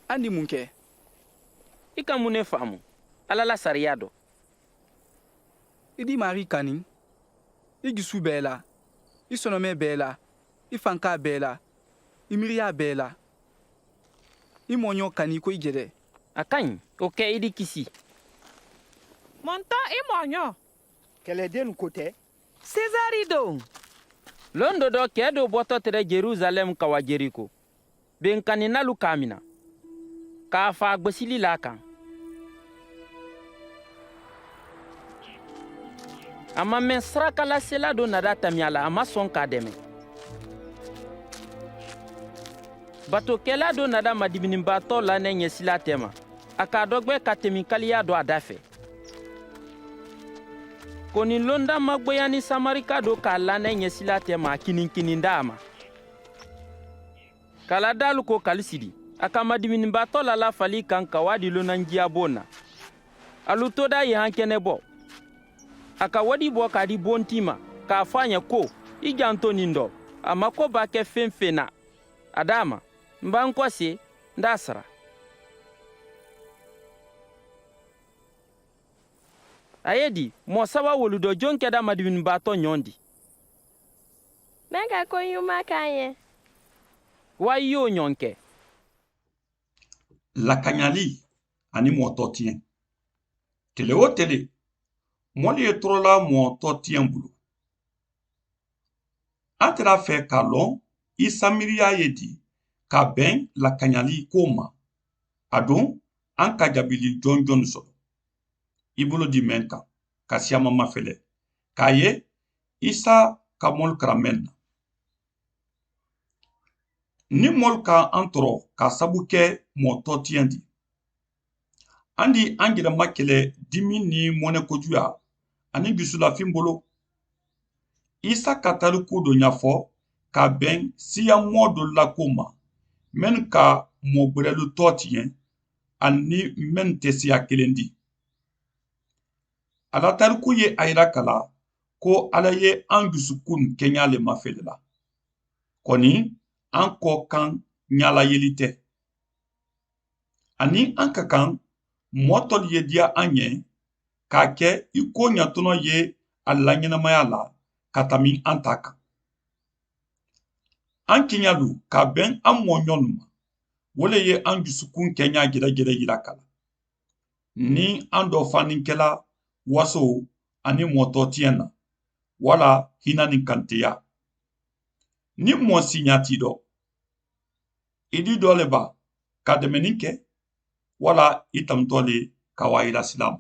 Andi mun kɛ? I ka mun ne faamu Ala la sariya dɔ. I di Mari kani, i dusu bɛɛ la, i sɔnɔmɛ bɛɛ la, i fanka bɛɛ la, i miiriya bɛɛ la, i mɔɲɔ kani ko i jɛdɛ. A ka ɲi o kɛ i di kisi. Montan i mɔɲɔ. Kɛlɛden ko tɛ. Sezari don. Lon dɔ dɔ kɛ dɔ bɔtɔ tɛrɛ Jerusalem ka wa Jeriko. Benkani nalu k'a minɛ k'a fa gbesili la kan. A ma mɛn sarakalasela dɔ nada tamiya la a ma sɔn k'a dɛmɛ. Batokɛla dɔ nada madibinibaatɔ la ne ɲɛsila tɛma a k'a dɔgbɛ ka tɛmikaliya dɔ a da fɛ. Ko ni londa magboya ni samarika dɔ k'a la ne ɲɛsila tɛma a kinin d'a ma. Kala dalu ko kalisidi a ka madibinibaatɔ la lafali kan ka wadi lonanjiya bon na. Alu to da ye hankɛnɛ bɔ. A ka wadi bɔ k'a di bonti ma k'a fɔ a ɲɛ ko i janto nin dɔ a mako b'a kɛ fɛn fɛn na a d'a ma n b'an kɔ se n t'a sara. A ye di mɔgɔ saba woludɔ jɔn kɛda madibinibaatɔ ɲɔgɔn di. Mɛ ka ko ɲuman k'an ye. Wa i y'o ɲɔgɔn kɛ. Lakanyali ani mɔtɔ tiɲɛ. Tele o tele mɔli ye tɔrɔla mɔtɔ tiɲɛ bolo. An tɛra fɛ k'a lɔn Isa miiriya ye di ka bɛn lakanyali ko ma. A don an ka jabili jɔn jɔn sɔrɔ. I bolo di mɛn kan ka siyama mafɛlɛ k'a ye Isa ka mɔli kara mɛn na. Ni mɔli ka an tɔrɔ ka sabu kɛ mɔtɔ tiɲɛ di. An di an yɛrɛma kɛlɛ dimi ni mɔnɛ kojuya ani dusulafin bolo. Isa ka tariku dɔ ɲafɔ ka bɛn siya mɔ dɔ la ko ma mɛn ka mɔ gwɛrɛlutɔ tiɲɛ ani mɛn tɛ siya kelen di. Ala tariku ye a yira kala ko Ala ye an dusukun kɛɲa le mafɛlɛ la. Kɔni an kɔ kan ɲala yeli tɛ. Ani an ka kan mɔtɔli ye diya an ye k'a kɛ i ko ɲatɔnɔ ye a laɲɛnamaya la ka tɛmɛ an ta kan. An kiɲalu ka bɛn an mɔɲɔnu ma wole ye an dusukun kɛɲa gɛrɛgɛrɛ yira kala. Ni an dɔ fanikɛla waso ani mɔtɔ tiɲɛ na wala hina ni kanteya. Ni mɔ siɲa t'i dɔ i di dɔ le ba ka dɛmɛni kɛ wala i tamtɔ le ka wa yira sila ma.